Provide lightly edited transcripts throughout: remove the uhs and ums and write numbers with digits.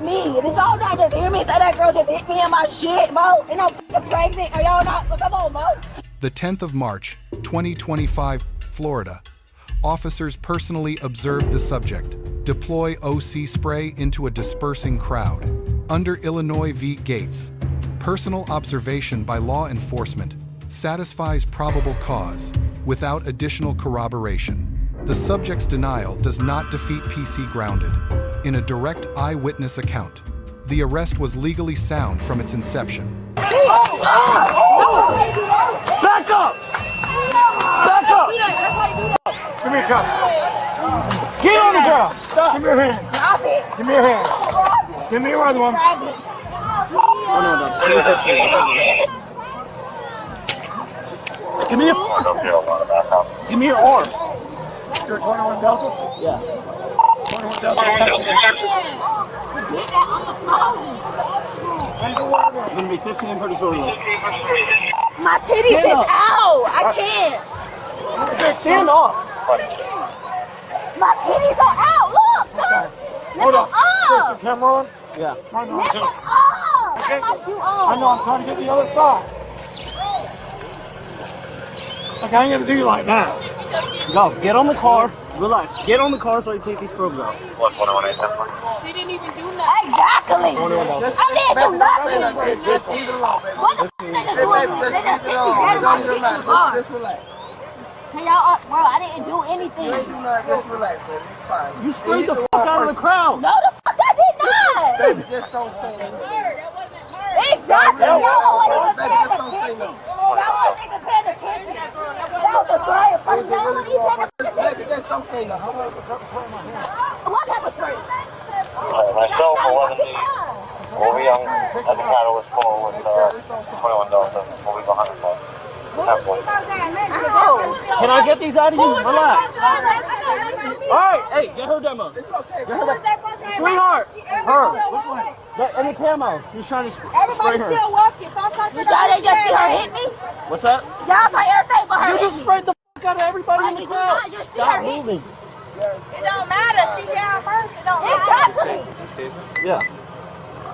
me. Did y'all not just hear me say that girl just hit me in my shit, bro? And I'm fucking pregnant. Are y'all not? Come on, bro. The 10th of March, 2025, Florida. Officers personally observed the subject deploy O.C. spray into a dispersing crowd. Under Illinois v. Gates, personal observation by law enforcement satisfies probable cause without additional corroboration. The subject's denial does not defeat PC grounded. In a direct eyewitness account, the arrest was legally sound from its inception. Back up! Back up! Give me a cup. Get on the ground! Stop! Give me your hand. Stop it. Give me your hand. Give me your other one. Give me your Give me your arm. You're a 21 Delta? Yeah. 21 Delta. It's gonna be 15 for the story. My titties is out. I can't. Stand up. My titties are out. Look, son. Hold Lift up. them Put up. the camera on? Yeah. Lift them up. Okay. Take my shoe I off. know, I'm trying to get the other side. Okay, I ain't gonna do you like that. Go, get on the car. Relax. Get on the car so you take these probes out. She didn't even do nothing. Exactly. I didn't do nothing. Just leave it alone, baby. What the fuck they just doing? They just hit me dead in my shit in the car. Just relax. Hey, y'all, bro, I didn't do anything. You ain't do nothing. Just relax, baby. It's fine. You sprayed the fuck out of the crowd. No, the fuck I did not. Baby, just don't say nothing. Exactly. Y'all wasn't Baby, even just don't say paying attention. nothing. Y'all wasn't even paying attention. That was a fire first. Y'all wasn't even paying attention. Baby, just don't say nothing. What type of spray? Myself, 11D, we'll be on at the Catalyst Pole with 21 Delta. We'll be behind the car. Can I get these out of you? Relax. Alright, hey, get her demos. It's okay. Get her demos. Sweetheart. Her. Which one? Any camo. He's trying to spray Everybody's her. still walking, so I'm trying to figure out. Y'all didn't just see her hit me? What's that? Y'all saw everything but her You hit just me. sprayed the fuck out of everybody in the crowd. Stop moving. It don't matter. She down first. It don't matter. Exactly. Yeah.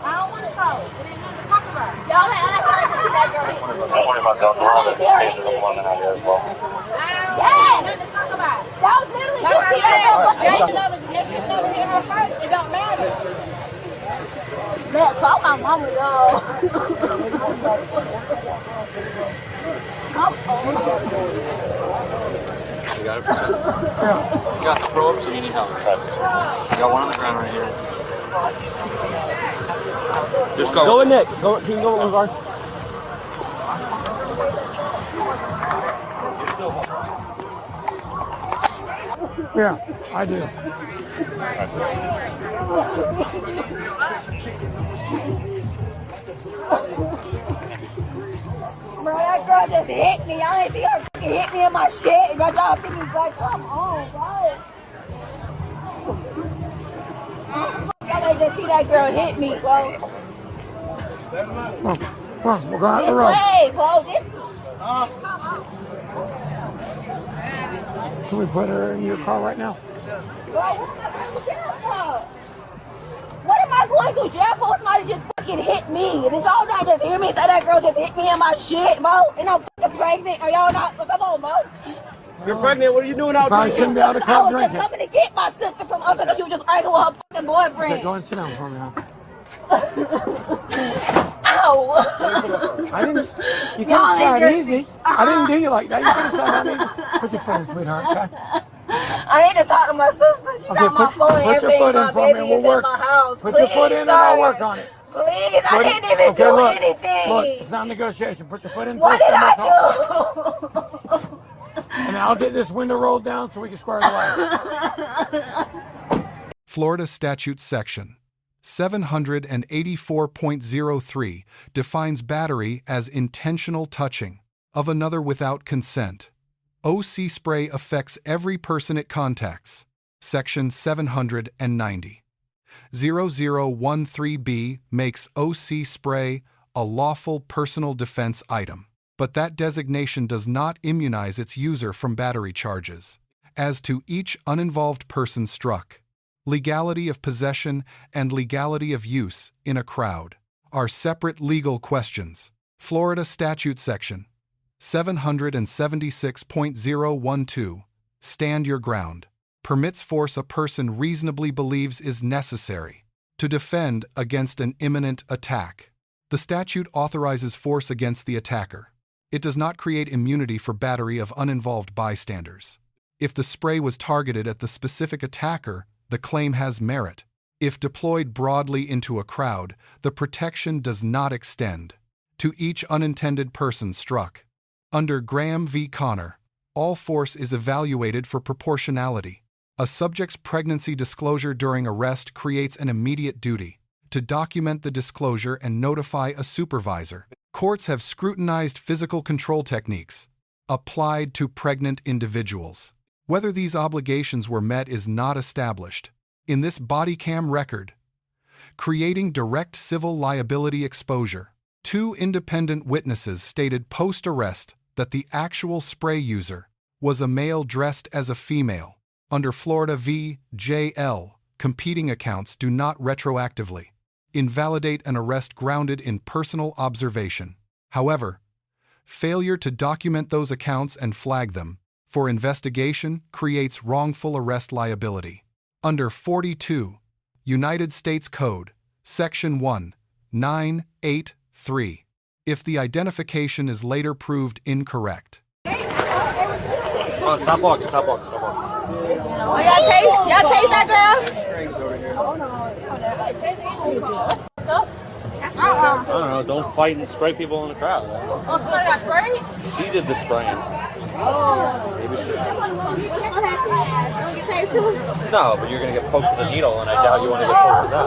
I don't want to talk. It ain't nothing to talk about. Y'all had I thought I could see that girl hit me. 21 Delta, we'll have the cases of one out here as well. Yes. Nothing to talk about. That was literally just see that girl fucking hit me. They should never hit her first. It don't matter. Let's call my mama, y'all. You got it? You got the probes or you need help? I got one on the ground right here. Just go. Go with Nick. Go, can you go with Lazar? Yeah, I do. Bro, that girl just hit me. I ain't see her fucking hit me in my shit. Bro, y'all see me like, come on, bro. Y'all ain't just see that girl hit me, bro. Come on, we'll go out This the road. way, bro. This. Can we put her in your car right now? Bro, what am I going to jail for? Somebody just fucking hit me. Did y'all not just hear me say that girl just hit me in my shit, bro? And I'm fucking pregnant. Are y'all not? Come on, bro. You're pregnant. What are you doing out Probably there? shouldn't be out of I club was just drinking. coming to get my sister from up because she was just arguing with her fucking boyfriend. Okay, go and sit down for me, huh? Ow. I didn't. You Y'all can't ain't side just- easy. I didn't do you like that. You could have said that easy. Put your foot in, sweetheart. Okay. I need to talk to my sister. She got my phone and put your everything. foot in My for me baby and we'll is work. at my house. Put your foot in and I'll work on it. Please, I didn't even Okay, do look, anything. Look, it's not negotiation. Put your foot in What first did and I we'll talk. do? And I'll get this window rolled down so we can square it away. Florida Statute Section 784.03 defines battery as intentional touching of another without consent. O.C. spray affects every person it contacts. Section 790. 0013B makes O.C. spray a lawful personal defense item, but that designation does not immunize its user from battery charges. As to each uninvolved person struck, Legality of possession and legality of use in a crowd are separate legal questions. Florida Statute Section 776.012, stand your ground, permits force a person reasonably believes is necessary to defend against an imminent attack. The statute authorizes force against the attacker. It does not create immunity for battery of uninvolved bystanders. If the spray was targeted at the specific attacker, the claim has merit. If deployed broadly into a crowd, the protection does not extend to each unintended person struck. Under Graham v. Connor, all force is evaluated for proportionality. A subject's pregnancy disclosure during arrest creates an immediate duty to document the disclosure and notify a supervisor. Courts have scrutinized physical control techniques applied to pregnant individuals. Whether these obligations were met is not established. In this Bodycam record, creating direct civil liability exposure, 2 independent witnesses stated post-arrest that the actual spray user was a male dressed as a female. Under Florida v. J.L., competing accounts do not retroactively invalidate an arrest grounded in personal observation. However, failure to document those accounts and flag them for investigation creates wrongful arrest liability. Under 42 United States Code, Section 1983, if the identification is later proved incorrect. Oh, stop walking, stop walking, stop walking. Oh, y'all taste that girl? I don't know, don't fight and spray people in the crowd. Oh, somebody got sprayed? She did the spraying. Maybe she... You want to get tased too? No, but you're going to get poked with a needle, and I doubt you want to get poked with that.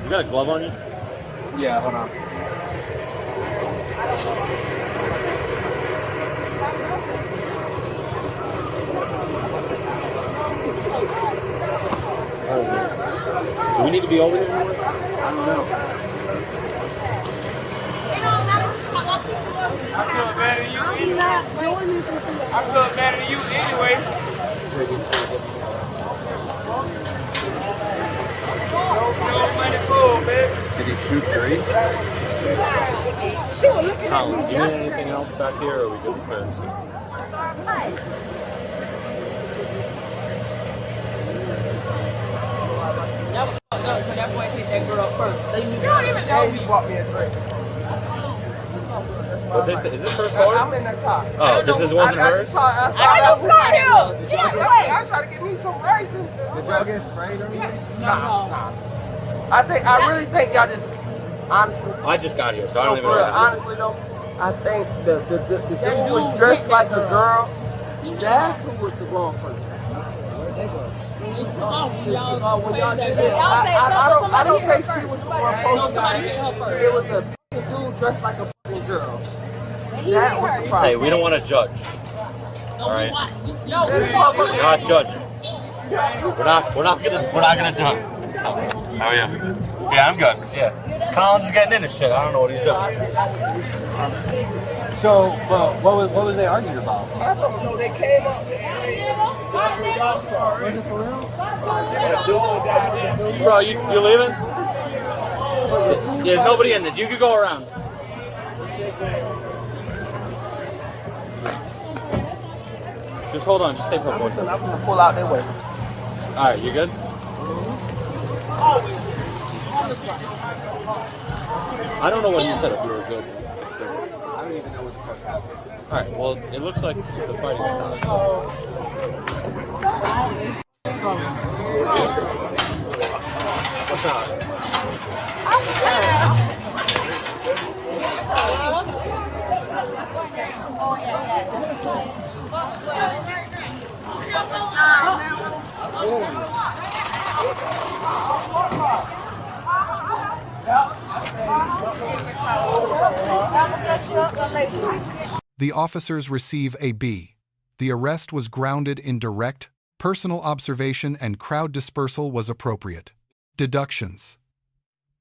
You got a glove on you? Yeah, hold on. Do we need to be over there? I don't know. I feel better than you anyway. I feel better than you anyway. Did he shoot three? Colin, do you need anything else back here, or are we good with this? That boy hit that girl first. You don't even know he bought me a drink. But is this her car? I'm in the car. Oh, this wasn't hers? I tried to get me some rice. Did y'all get sprayed or anything? Nah. I really think y'all just, honestly. I just got here, so I don't even know. Honestly though, I think the dude was dressed like a girl. That's who was the wrong person. When y'all did it, I don't think she was the one posting. It was a dude dressed like a girl. That was the problem. Hey, we don't want to judge. All right? We're not judging. We're not gonna judge. How are you? Yeah, I'm good. Yeah. Collins is getting into shit. I don't know what he's doing. So, what was they arguing about? I don't know. They came up this way. That's what y'all saw. Was it for real? Bro, you leaving? There's nobody in there. You could go around. Just hold on. Just stay put. I'm gonna pull out their way. All right, you good? I don't know what you said if you were good. I don't even know what the fuck happened. All right. Well, it looks like the fighting is done. So. What's up? The officers receive a B. The arrest was grounded in direct, personal observation and crowd dispersal was appropriate. Deductions.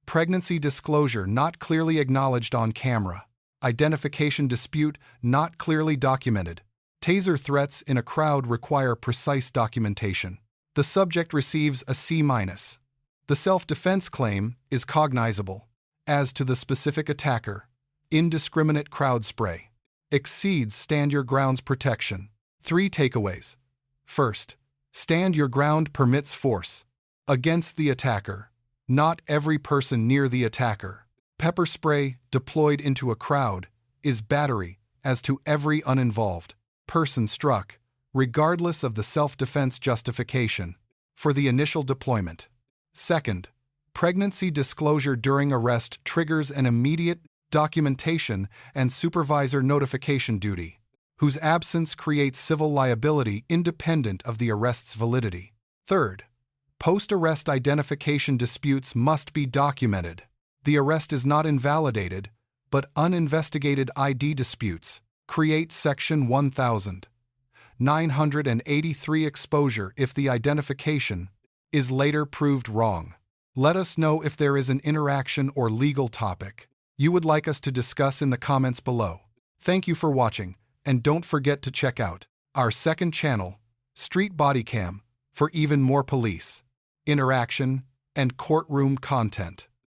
Pregnancy disclosure not clearly acknowledged on camera. Identification dispute not clearly documented. Taser threats in a crowd require precise documentation. The subject receives a C-. The self-defense claim is cognizable. As to the specific attacker, indiscriminate crowd spray exceeds stand your ground's protection. 3 takeaways. First, stand your ground permits force against the attacker, not every person near the attacker. Pepper spray deployed into a crowd is battery as to every uninvolved person struck, regardless of the self-defense justification for the initial deployment. Second, pregnancy disclosure during arrest triggers an immediate documentation and supervisor notification duty, whose absence creates civil liability independent of the arrest's validity. Third, post-arrest identification disputes must be documented. The arrest is not invalidated, but uninvestigated ID disputes create Section 1983 exposure if the identification is later proved wrong. Let us know if there is an interaction or legal topic you would like us to discuss in the comments below. Thank you for watching, and don't forget to check out our second channel, Street Bodycam, for even more police interaction and courtroom content.